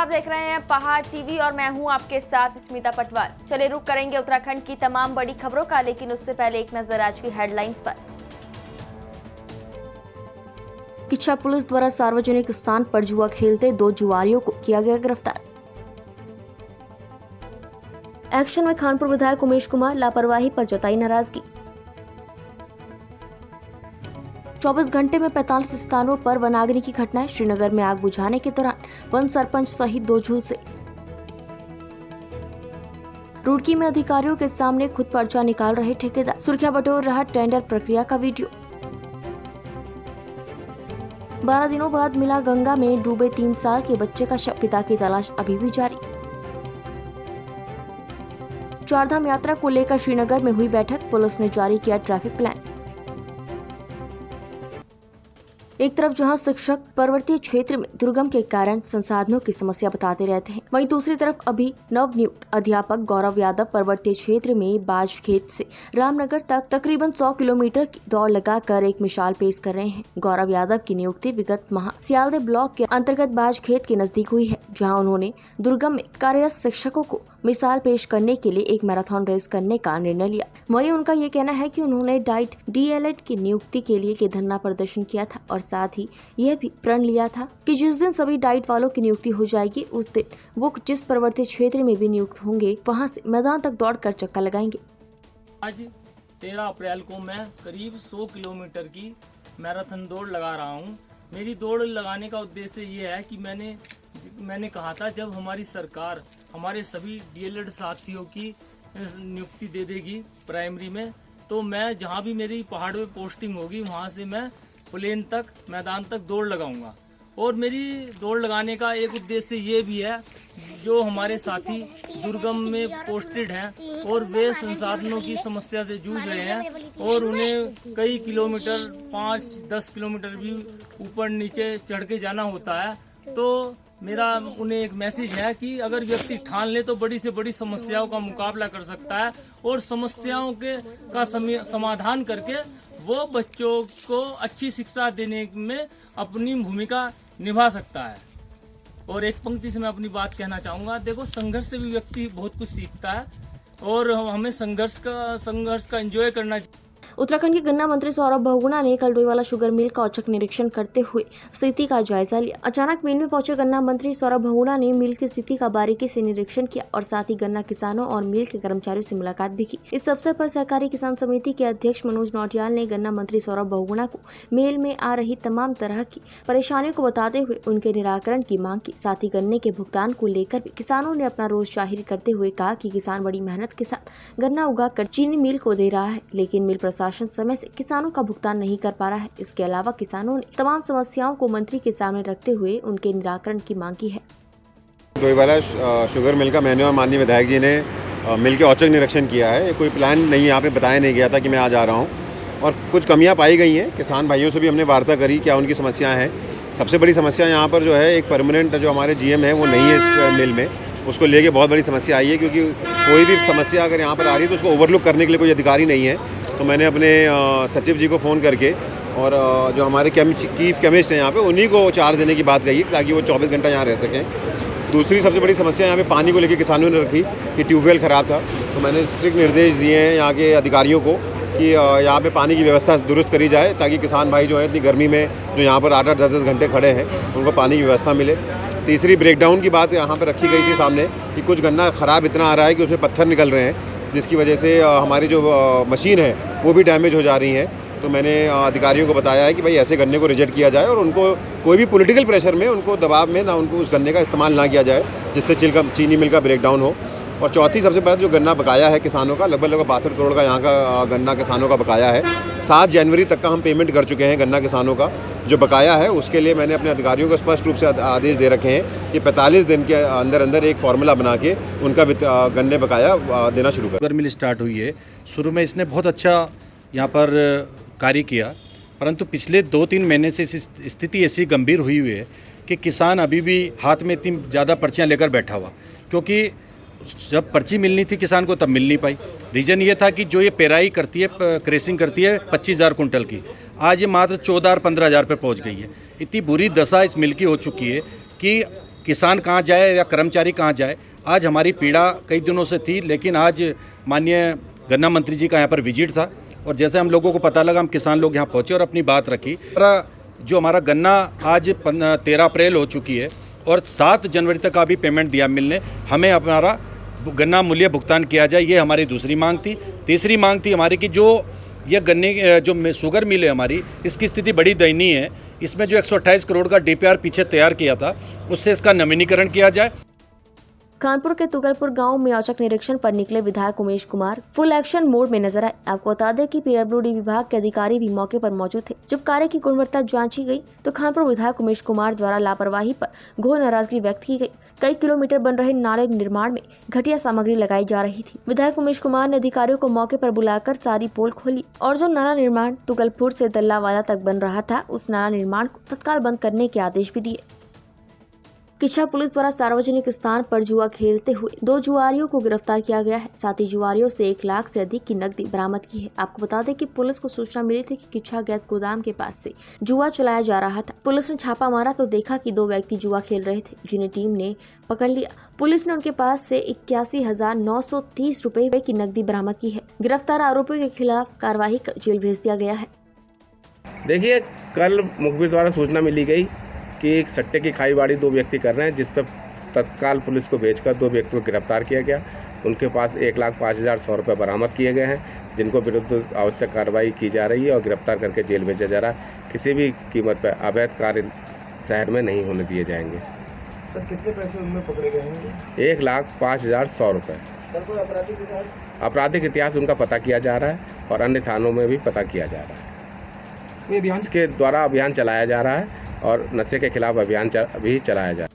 आप देख रहे हैं पहाड़ टीवी और मैं हूं आपके साथ स्मिता पटवाल। चलिए रुक करेंगे उत्तराखंड की तमाम बड़ी खबरों का, लेकिन उससे पहले एक नजर आज की हेडलाइंस पर। किच्छा पुलिस द्वारा सार्वजनिक स्थान पर जुआ खेलते 2 जुआरियों को किया गया गिरफ्तार। एक्शन में खानपुर विधायक उमेश कुमार लापरवाही पर जताई नाराजगी। 24 घंटे में 45 स्थानों पर वनाग्नि की घटनाएं। श्रीनगर में आग बुझाने के दौरान वन सरपंच सहित 2 झुलसे। रुड़की में अधिकारियों के सामने खुद पर्चा निकाल रहे ठेकेदार। सुर्खियां बटोर रहा टेंडर प्रक्रिया का वीडियो। 12 दिनों बाद मिला गंगा में डूबे 3 साल के बच्चे का शव। पिता की तलाश अभी भी जारी। चारधाम यात्रा को लेकर श्रीनगर में हुई बैठक। पुलिस ने जारी किया ट्रैफिक प्लान। एक तरफ जहां शिक्षक पर्वतीय क्षेत्र में दुर्गम के कारण संसाधनों की समस्या बताते रहते हैं, वहीं दूसरी तरफ अभी नवनियुक्त अध्यापक गौरव यादव पर्वतीय क्षेत्र में बाजखेत से रामनगर तक तकरीबन 100 किलोमीटर की दौड़ लगाकर एक मिसाल पेश कर रहे हैं। गौरव यादव की नियुक्ति विगत माह सियालदे ब्लॉक के अंतर्गत बाजखेत के नजदीक हुई है, जहाँ उन्होंने दुर्गम में कार्यरत शिक्षकों को मिसाल पेश करने के लिए एक मैराथन रेस करने का निर्णय लिया। वहीं उनका ये कहना है कि उन्होंने डाइट DLED की नियुक्ति के लिए धरना प्रदर्शन किया था और साथ ही यह भी प्रण लिया था कि जिस दिन सभी डाइट वालों की नियुक्ति हो जाएगी, उस दिन वो जिस पर्वतीय क्षेत्र में भी नियुक्त होंगे वहां से मैदान तक दौड़कर चक्कर लगाएंगे। आज 13 अप्रैल को मैं करीब 100 किलोमीटर की मैराथन दौड़ लगा रहा हूँ। मेरी दौड़ लगाने का उद्देश्य ये है कि मैंने कहा था, जब हमारी सरकार हमारे सभी DLED साथियों की नियुक्ति दे देगी प्राइमरी में, तो मैं जहाँ भी मेरी पहाड़ में पोस्टिंग होगी वहाँ से मैं प्लेन तक मैदान तक दौड़ लगाऊंगा। और मेरी दौड़ लगाने का एक उद्देश्य ये भी है, जो हमारे साथी दुर्गम में पोस्टेड हैं और वे संसाधनों की समस्या से जूझ रहे हैं और उन्हें कई किलोमीटर 5-10 किलोमीटर भी ऊपर नीचे चढ़ के जाना होता है, तो मेरा उन्हें एक मैसेज है कि अगर व्यक्ति ठान ले तो बड़ी से बड़ी समस्याओं का मुकाबला कर सकता है और समस्याओं का समाधान करके वो बच्चों को अच्छी शिक्षा देने में अपनी भूमिका निभा सकता है। और एक पंक्ति से मैं अपनी बात कहना चाहूँगा, देखो, संघर्ष से भी व्यक्ति बहुत कुछ सीखता है और हमें संघर्ष का एंजॉय करना चाहिए। उत्तराखंड के गन्ना मंत्री सौरभ बहुगुणा ने कल डोईवाला शुगर मिल का औचक निरीक्षण करते हुए स्थिति का जायजा लिया। अचानक मिल में पहुंचे गन्ना मंत्री सौरभ बहुगुणा ने मिल की स्थिति का बारीकी से निरीक्षण किया और साथ ही गन्ना किसानों और मिल के कर्मचारियों से मुलाकात भी की। इस अवसर पर सहकारी किसान समिति के अध्यक्ष मनोज नौटियाल ने गन्ना मंत्री सौरभ बहुगुणा को मिल में आ रही तमाम तरह की परेशानियों को बताते हुए उनके निराकरण की मांग की। साथ ही गन्ने के भुगतान को लेकर भी किसानों ने अपना रोष जाहिर करते हुए कहा कि किसान बड़ी मेहनत के साथ गन्ना उगाकर चीनी मिल को दे रहा है, लेकिन मिल प्रशासन समय से किसानों का भुगतान नहीं कर पा रहा है। इसके अलावा किसानों ने तमाम समस्याओं को मंत्री के सामने रखते हुए उनके निराकरण की मांग की है। डोईवाला शुगर मिल का मैंने और माननीय विधायक जी ने मिल के औचक निरीक्षण किया है। कोई प्लान नहीं यहाँ पे बताया नहीं गया था कि मैं आज आ रहा हूँ और कुछ कमियाँ पाई गई हैं। किसान भाइयों से भी हमने वार्ता करी, क्या उनकी समस्याएं हैं। सबसे बड़ी समस्या यहाँ पर जो है, एक परमानेंट जो हमारे GM है वो नहीं है इस मिल में, उसको लेके बहुत बड़ी समस्या आई है, क्योंकि कोई भी समस्या अगर यहाँ पर आ रही है तो उसको ओवरलुक करने के लिए कोई अधिकारी नहीं है। तो मैंने अपने सचिव जी को फ़ोन करके और जो हमारे चीफ केमिस्ट हैं यहाँ पे, उन्हीं को चार्ज देने की बात कही ताकि वो 24 घंटा यहाँ रह सकें। दूसरी सबसे बड़ी समस्या यहाँ पे पानी को लेकर किसानों ने रखी कि ट्यूबवेल ख़राब था, तो मैंने स्ट्रिक्ट निर्देश दिए हैं यहाँ के अधिकारियों को कि यहाँ पे पानी की व्यवस्था दुरुस्त करी जाए ताकि किसान भाई जो है इतनी गर्मी में जो यहाँ पर 8-8, 10-10 घंटे खड़े हैं उनको पानी की व्यवस्था मिले। तीसरी ब्रेकडाउन की बात यहाँ पर रखी गई थी सामने कि कुछ गन्ना ख़राब इतना आ रहा है कि उसमें पत्थर निकल रहे हैं, जिसकी वजह से हमारी जो मशीन है वो भी डैमेज हो जा रही है। तो मैंने अधिकारियों को बताया है कि भाई ऐसे गन्ने को रिजेक्ट किया जाए और उनको कोई भी पॉलिटिकल प्रेशर में, उनको दबाव में ना उनको उस गन्ने का इस्तेमाल ना किया जाए जिससे चीनी मिल का ब्रेकडाउन हो। और चौथी सबसे बड़ा जो गन्ना बकाया है किसानों का, लगभग 62 करोड़ का यहाँ का गन्ना किसानों का बकाया है। 7 जनवरी तक का हम पेमेंट कर चुके हैं गन्ना किसानों का। जो बकाया है उसके लिए मैंने अपने अधिकारियों को स्पष्ट रूप से आदेश दे रखे हैं कि 45 दिन के अंदर अंदर एक फार्मूला बना के उनका गन्ने बकाया देना शुरू कर। शुगर मिल स्टार्ट हुई है, शुरू में इसने बहुत अच्छा यहाँ पर कार्य किया, परंतु पिछले 2-3 महीने से स्थिति ऐसी गंभीर हुई है कि किसान अभी भी हाथ में इतनी ज़्यादा पर्चियाँ लेकर बैठा हुआ, क्योंकि जब पर्ची मिलनी थी किसान को तब मिल नहीं पाई। रीज़न ये था कि जो ये पेराई करती है, क्रेसिंग करती है 25,000 कुंटल की, आज ये मात्र 14,000-15,000 पर पहुँच गई है। इतनी बुरी दशा इस मिल की हो चुकी है कि किसान कहाँ जाए या कर्मचारी कहाँ जाए। आज हमारी पीड़ा कई दिनों से थी, लेकिन आज माननीय गन्ना मंत्री जी का यहाँ पर विजिट था और जैसे हम लोगों को पता लगा, हम किसान लोग यहाँ पहुँचे और अपनी बात रखी। जो हमारा गन्ना आज 13 अप्रैल हो चुकी है और 7 जनवरी तक अभी पेमेंट दिया मिलने, हमें हमारा गन्ना मूल्य भुगतान किया जाए, ये हमारी दूसरी मांग थी। तीसरी मांग थी हमारी कि जो ये गन्ने जो शुगर मिल है हमारी, इसकी स्थिति बड़ी दयनीय है। इसमें जो 128 करोड़ का DPR पीछे तैयार किया था, उससे इसका नवीनीकरण किया जाए। कानपुर के तुगलपुर गांव में औचक निरीक्षण पर निकले विधायक Umesh Kumar full action mode में नजर आए। आपको बता दें कि PWD विभाग के अधिकारी भी मौके पर मौजूद थे। जब कार्य की गुणवत्ता जांची गई तो खानपुर विधायक उमेश कुमार द्वारा लापरवाही पर घोर नाराजगी व्यक्त की गई। कई किलोमीटर बन रहे नाले निर्माण में घटिया सामग्री लगाई जा रही थी। विधायक उमेश कुमार ने अधिकारियों को मौके पर बुलाकर सारी पोल खोली और जो नाला निर्माण तुगलपुर से दल्लावाला तक बन रहा था, उस नाला निर्माण को तत्काल बंद करने के आदेश भी दिए। किच्छा पुलिस द्वारा सार्वजनिक स्थान पर जुआ खेलते हुए 2 जुआरियों को गिरफ्तार किया गया है। साथ ही जुआरियों से 1 लाख से अधिक की नकदी बरामद की है। आपको बता दें कि पुलिस को सूचना मिली थी कि किच्छा गैस गोदाम के पास से जुआ चलाया जा रहा था। पुलिस ने छापा मारा तो देखा कि 2 व्यक्ति जुआ खेल रहे थे, जिन्हें टीम ने पकड़ लिया। पुलिस ने उनके पास से 81,930 रुपए की नकदी बरामद की है। गिरफ्तार आरोपियों के खिलाफ कार्रवाई कर जेल भेज दिया गया है। देखिए, कल मुखबिर द्वारा सूचना मिली गई कि एक सट्टे की खाईबाड़ी 2 व्यक्ति कर रहे हैं, जिस पर तत्काल पुलिस को भेजकर 2 व्यक्तियों को गिरफ्तार किया गया। उनके पास 1,05,100 रुपये बरामद किए गए हैं, जिनको विरुद्ध आवश्यक कार्रवाई की जा रही है और गिरफ्तार करके जेल भेजा जा रहा है। किसी भी कीमत पर अवैध कार्य शहर में नहीं होने दिए जाएंगे। सर, कितने पैसे उनमें पकड़े गए हैं? 1,05,100 रुपये। सर, कोई आपराधिक इतिहास उनका पता किया जा रहा है और अन्य थानों में भी पता किया जा रहा है। ये अभियान के द्वारा अभियान चलाया जा रहा है और नशे के खिलाफ अभियान भी चलाया जा रहा है।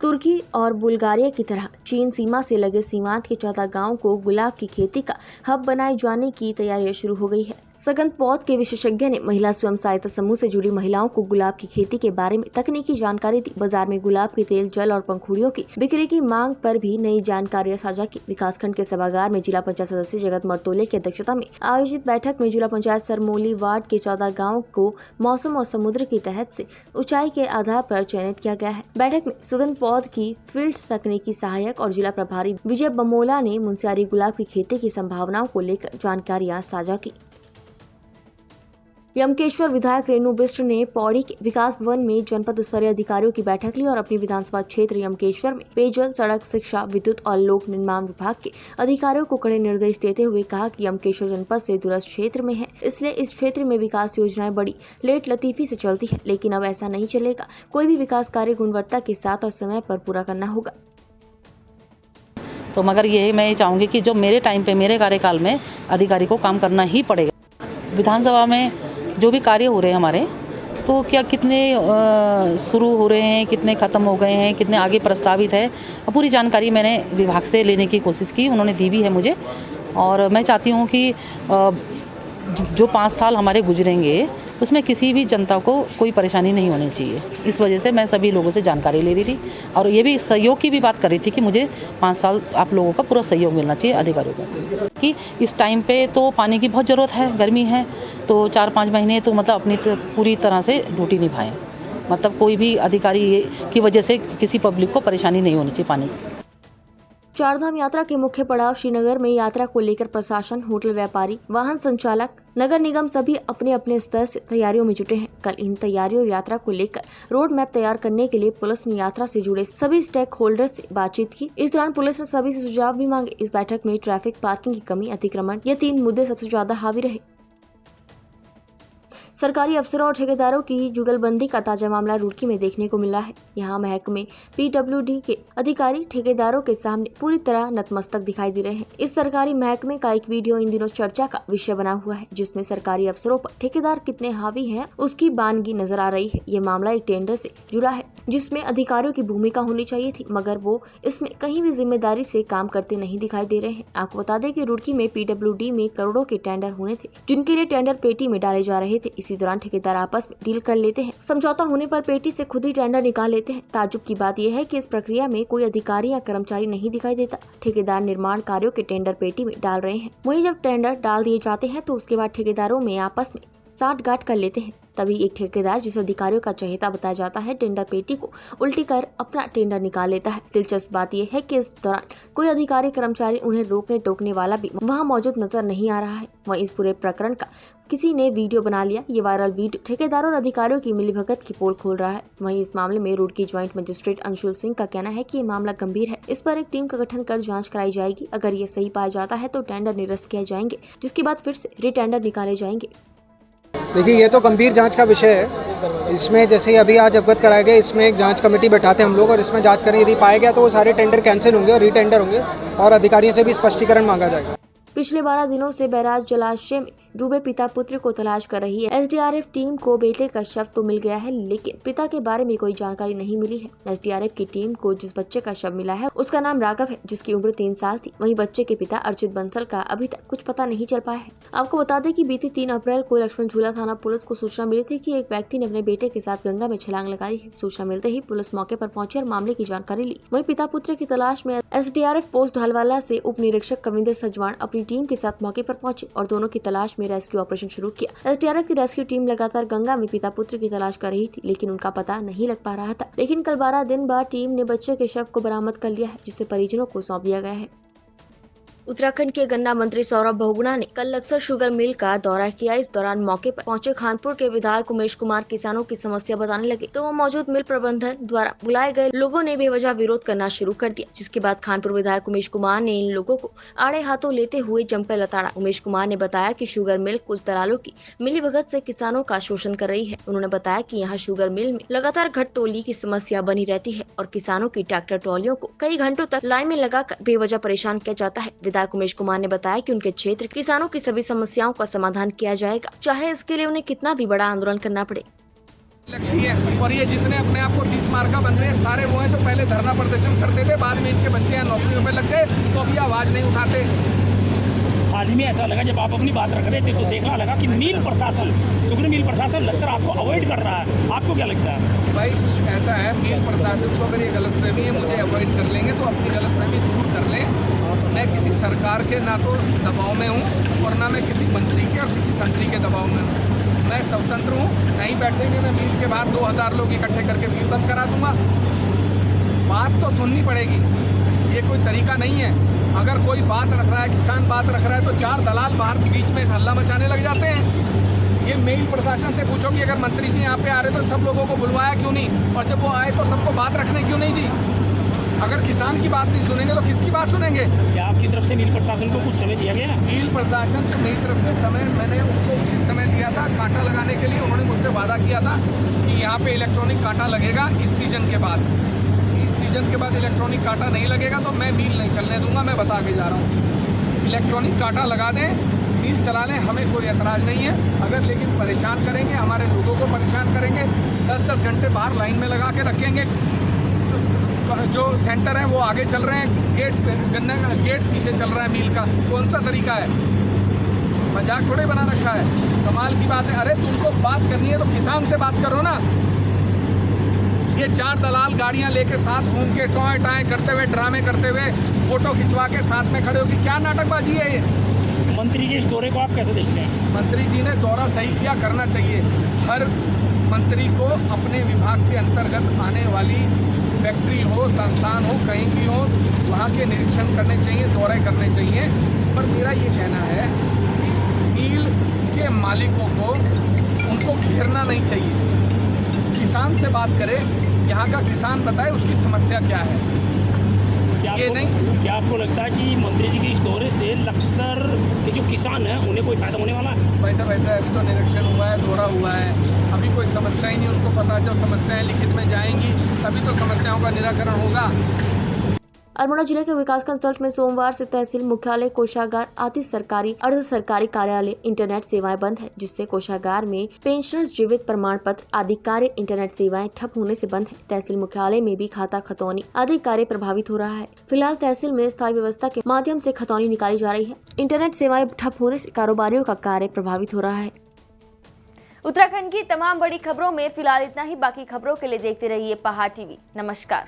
तुर्की और बुल्गारिया की तरह चीन सीमा से लगे सीमांत के 14 गांव को गुलाब की खेती का हब बनाए जाने की तैयारियां शुरू हो गई है। सघन पौध के विशेषज्ञ ने महिला स्वयं सहायता समूह से जुड़ी महिलाओं को गुलाब की खेती के बारे में तकनीकी जानकारी दी। बाजार में गुलाब के तेल, जल और पंखुड़ियों की बिक्री की मांग पर भी नई जानकारियां साझा की। विकासखंड के सभागार में जिला पंचायत सदस्य जगत मर्तोले की अध्यक्षता में आयोजित बैठक में जिला पंचायत सरमोली वार्ड के 14 गाँव को मौसम और समुद्र के तहत से ऊंचाई के आधार पर चयनित किया गया है। बैठक में सुगंध पौध की फील्ड तकनीकी सहायक और जिला प्रभारी विजय बमोला ने मुंसियारी गुलाब की खेती की संभावनाओं को लेकर जानकारियां साझा की। यमकेश्वर विधायक रेणु बिष्ट ने पौड़ी के विकास भवन में जनपद स्तरीय अधिकारियों की बैठक ली और अपनी विधानसभा क्षेत्र यमकेश्वर में पेयजल, सड़क, शिक्षा, विद्युत और लोक निर्माण विभाग के अधिकारियों को कड़े निर्देश देते हुए कहा कि यमकेश्वर जनपद से दूरस्थ क्षेत्र में है, इसलिए इस क्षेत्र में विकास योजनाएं बड़ी लेट लतीफी से चलती है, लेकिन अब ऐसा नहीं चलेगा। कोई भी विकास कार्य गुणवत्ता के साथ और समय पर पूरा करना होगा। तो मगर ये मैं चाहूँगी कि जो मेरे टाइम पे, मेरे कार्यकाल में अधिकारी को काम करना ही पड़ेगा। विधानसभा में जो भी कार्य हो रहे हैं हमारे, तो क्या कितने शुरू हो रहे हैं, कितने ख़त्म हो गए हैं, कितने आगे प्रस्तावित है, पूरी जानकारी मैंने विभाग से लेने की कोशिश की। उन्होंने दी भी है मुझे और मैं चाहती हूँ कि जो 5 साल हमारे गुजरेंगे उसमें किसी भी जनता को कोई परेशानी नहीं होनी चाहिए। इस वजह से मैं सभी लोगों से जानकारी ले रही थी और ये भी सहयोग की भी बात कर रही थी कि मुझे 5 साल आप लोगों का पूरा सहयोग मिलना चाहिए अधिकारियों को। कि इस टाइम पे तो पानी की बहुत ज़रूरत है, गर्मी है, तो 4-5 महीने तो मतलब अपनी पूरी तरह से ड्यूटी निभाएं। मतलब कोई भी अधिकारी की वजह से किसी पब्लिक को परेशानी नहीं होनी चाहिए पानी की। चारधाम यात्रा के मुख्य पड़ाव श्रीनगर में यात्रा को लेकर प्रशासन, होटल व्यापारी, वाहन संचालक, नगर निगम सभी अपने अपने स्तर से तैयारियों में जुटे हैं। कल इन तैयारियों और यात्रा को लेकर रोड मैप तैयार करने के लिए पुलिस ने यात्रा से जुड़े सभी स्टेक होल्डर से बातचीत की। इस दौरान पुलिस ने सभी से सुझाव भी मांगे। इस बैठक में ट्रैफिक, पार्किंग की कमी, अतिक्रमण, ये 3 मुद्दे सबसे ज्यादा हावी रहे। सरकारी अफसरों और ठेकेदारों की जुगलबंदी का ताजा मामला रुड़की में देखने को मिला है। यहाँ महकमे PWD के अधिकारी ठेकेदारों के सामने पूरी तरह नतमस्तक दिखाई दे रहे हैं। इस सरकारी महकमे का एक वीडियो इन दिनों चर्चा का विषय बना हुआ है, जिसमें सरकारी अफसरों पर ठेकेदार कितने हावी हैं उसकी बानगी नजर आ रही है। ये मामला एक टेंडर से जुड़ा है जिसमें अधिकारियों की भूमिका होनी चाहिए थी, मगर वो इसमें कहीं भी जिम्मेदारी से काम करते नहीं दिखाई दे रहे हैं। आपको बता दें कि रुड़की में PWD में करोड़ों के टेंडर होने थे, जिनके लिए टेंडर पेटी में डाले जा रहे थे। इसी दौरान ठेकेदार आपस में डील कर लेते हैं, समझौता होने पर पेटी से खुद ही टेंडर निकाल लेते हैं। ताज्जुब की बात यह है कि इस प्रक्रिया में कोई अधिकारी या कर्मचारी नहीं दिखाई देता। ठेकेदार निर्माण कार्यों के टेंडर पेटी में डाल रहे हैं, वहीं जब टेंडर डाल दिए जाते हैं तो उसके बाद ठेकेदारों में आपस में साठगांठ कर लेते हैं। तभी एक ठेकेदार, जिस अधिकारियों का चहेता बताया जाता है, टेंडर पेटी को उल्टी कर अपना टेंडर निकाल लेता है। दिलचस्प बात यह है कि इस दौरान कोई अधिकारी कर्मचारी उन्हें रोकने टोकने वाला भी वहां मौजूद नजर नहीं आ रहा है। वहीं इस पूरे प्रकरण का किसी ने वीडियो बना लिया। ये वायरल वीडियो ठेकेदारों और अधिकारियों की मिलीभगत की पोल खोल रहा है। वहीं इस मामले में रुड़की ज्वाइंट मजिस्ट्रेट अंशुल सिंह का कहना है कि ये मामला गंभीर है। इस पर एक टीम का गठन कर जांच कराई जाएगी। अगर ये सही पाया जाता है तो टेंडर निरस्त किए जाएंगे, जिसके बाद फिर से रीटेंडर निकाले जाएंगे। देखिए, ये तो गंभीर जांच का विषय है। इसमें जैसे ही अभी आज अवगत कराया गया, इसमें एक जांच कमेटी बैठाते हैं हम लोग और इसमें जांच करें। यदि पाया गया तो वो सारे टेंडर कैंसिल होंगे और रीटेंडर होंगे और अधिकारियों से भी स्पष्टीकरण मांगा जाएगा। पिछले 12 दिनों से बैराज जलाशय में डूबे पिता पुत्र को तलाश कर रही है एसडीआरएफ टीम को बेटे का शव तो मिल गया है, लेकिन पिता के बारे में कोई जानकारी नहीं मिली है। एसडीआरएफ की टीम को जिस बच्चे का शव मिला है उसका नाम राघव है, जिसकी उम्र 3 साल थी। वहीं बच्चे के पिता अर्चित बंसल का अभी तक कुछ पता नहीं चल पाया है। आपको बता दें कि बीती 3 अप्रैल को लक्ष्मण झूला थाना पुलिस को सूचना मिली थी कि एक व्यक्ति ने अपने बेटे के साथ गंगा में छलांग लगाई है। सूचना मिलते ही पुलिस मौके पर पहुंची और मामले की जानकारी ली। वहीं पिता पुत्र की तलाश में एसडीआरएफ पोस्ट ढालवाला से उप निरीक्षक कविंदर सजवाण अपनी टीम के साथ मौके पर पहुंचे और दोनों की तलाश में रेस्क्यू ऑपरेशन शुरू किया। एसडीआरएफ की रेस्क्यू टीम लगातार गंगा में पिता पुत्र की तलाश कर रही थी, लेकिन उनका पता नहीं लग पा रहा था। लेकिन कल 12 दिन बाद टीम ने बच्चे के शव को बरामद कर लिया है, जिसे परिजनों को सौंप दिया गया है। उत्तराखंड के गन्ना मंत्री सौरभ बहुगुणा ने कल लक्सर शुगर मिल का दौरा किया। इस दौरान मौके पर पहुंचे खानपुर के विधायक उमेश कुमार किसानों की समस्या बताने लगे, तो मौजूद मिल प्रबंधन द्वारा बुलाए गए लोगों ने बेवजह विरोध करना शुरू कर दिया, जिसके बाद खानपुर विधायक उमेश कुमार ने इन लोगों को आड़े हाथों लेते हुए जमकर लताड़ा। उमेश कुमार ने बताया कि शुगर मिल कुछ दलालों की मिलीभगत से किसानों का शोषण कर रही है। उन्होंने बताया कि यहाँ शुगर मिल में लगातार घटतोली की समस्या बनी रहती है और किसानों की ट्रैक्टर ट्रॉलियों को कई घंटों तक लाइन में लगाकर बेवजह परेशान किया जाता है। विधायक उमेश कुमार ने बताया कि उनके क्षेत्र किसानों की सभी समस्याओं का समाधान किया जाएगा, चाहे इसके लिए उन्हें कितना भी बड़ा आंदोलन करना पड़े। लगती है और ये जितने अपने आप को 30 मार्का बन रहे हैं सारे वो हैं जो पहले धरना प्रदर्शन करते थे, बाद में इनके बच्चे यहाँ नौकरियों में लग गए तो अभी आवाज नहीं उठाते। आज में ऐसा लगा जब आप अपनी बात रख रहे थे तो देखना लगा कि मिल प्रशासन, शुगर मिल प्रशासन लक्सर आपको अवॉइड कर रहा है। आपको क्या लगता है? भाई ऐसा है, मिल प्रशासन को अगर ये गलतफहमी है मुझे अवॉइड कर लेंगे तो अपनी गलतफहमी दूर कर लें। मैं किसी सरकार के ना तो दबाव में हूँ और ना मैं किसी मंत्री के और किसी संतरी के दबाव में हूँ। मैं स्वतंत्र हूँ। नहीं बैठेंगे मैं मिल के बाहर 2000 लोग इकट्ठे करके मिल बंद करा दूंगा। बात तो सुननी पड़ेगी, ये कोई तरीका नहीं है। अगर कोई बात रख रहा है, किसान बात रख रहा है तो 4 दलाल बाहर बीच में हल्ला मचाने लग जाते हैं। ये मेल प्रशासन से पूछो कि अगर मंत्री जी यहाँ पे आ रहे तो सब लोगों को बुलवाया क्यों नहीं, और जब वो आए तो सबको बात रखने क्यों नहीं दी। अगर किसान की बात नहीं सुनेंगे तो किसकी बात सुनेंगे? क्या आपकी तरफ से मिल प्रशासन को कुछ समय दिया गया? मिल प्रशासन से मेरी तरफ से समय मैंने उनको उचित समय दिया था कांटा लगाने के लिए। उन्होंने मुझसे वादा किया था कि यहाँ पे इलेक्ट्रॉनिक कांटा लगेगा इस सीजन के बाद। इस सीजन के बाद इलेक्ट्रॉनिक कांटा नहीं लगेगा तो मैं मिल नहीं चलने दूंगा। मैं बता के जा रहा हूँ, इलेक्ट्रॉनिक कांटा लगा दें, मिल चला लें, हमें कोई एतराज़ नहीं है। अगर लेकिन परेशान करेंगे, हमारे लोगों को परेशान करेंगे, 10-10 घंटे बाहर लाइन में लगा के रखेंगे। जो सेंटर है वो आगे चल रहे हैं, गन्ना का गेट पीछे चल रहा है मिल का। कौन सा तरीका है? मजाक थोड़े बना रखा है। कमाल की बात है। अरे तुमको बात करनी है तो किसान से बात करो ना। ये 4 दलाल गाड़ियां लेके साथ घूम के टॉय टाय करते हुए, ड्रामे करते हुए, फोटो खिंचवा के साथ में खड़े हो कि क्या नाटकबाजी है ये? मंत्री जी इस दौरे को आप कैसे देखते हैं? मंत्री जी ने दौरा सही किया, करना चाहिए। हर मंत्री को अपने विभाग के अंतर्गत आने वाली फैक्ट्री हो, संस्थान हो, कहीं भी हो, वहाँ के निरीक्षण करने चाहिए, दौरे करने चाहिए। पर मेरा ये कहना है कि मिल के मालिकों को उनको घेरना नहीं चाहिए। किसान से बात करें, यहाँ का किसान बताए उसकी समस्या क्या है। क्या आपको लगता है कि मंत्री जी के इस दौरे से लक्सर के जो किसान हैं उन्हें कोई फायदा होने वाला है? वैसा अभी तो निरीक्षण हुआ है, दौरा हुआ है, अभी कोई समस्या ही नहीं उनको पता। जब समस्याएं लिखित में जाएंगी तभी तो समस्याओं का निराकरण होगा। अल्मोड़ा जिले के विकास कंसल्ट में सोमवार से तहसील मुख्यालय, कोषागार आदि सरकारी अर्ध सरकारी कार्यालय, इंटरनेट सेवाएं बंद है, जिससे कोषागार में पेंशनर्स जीवित प्रमाण पत्र आदि कार्य इंटरनेट सेवाएं ठप होने से बंद है। तहसील मुख्यालय में भी खाता खतौनी आदि कार्य प्रभावित हो रहा है। फिलहाल तहसील में स्थायी व्यवस्था के माध्यम से खतौनी निकाली जा रही है। इंटरनेट सेवाएं ठप होने से कारोबारियों का कार्य प्रभावित हो रहा है। उत्तराखंड की तमाम बड़ी खबरों में फिलहाल इतना ही। बाकी खबरों के लिए देखते रहिए पहाड़ टीवी। नमस्कार।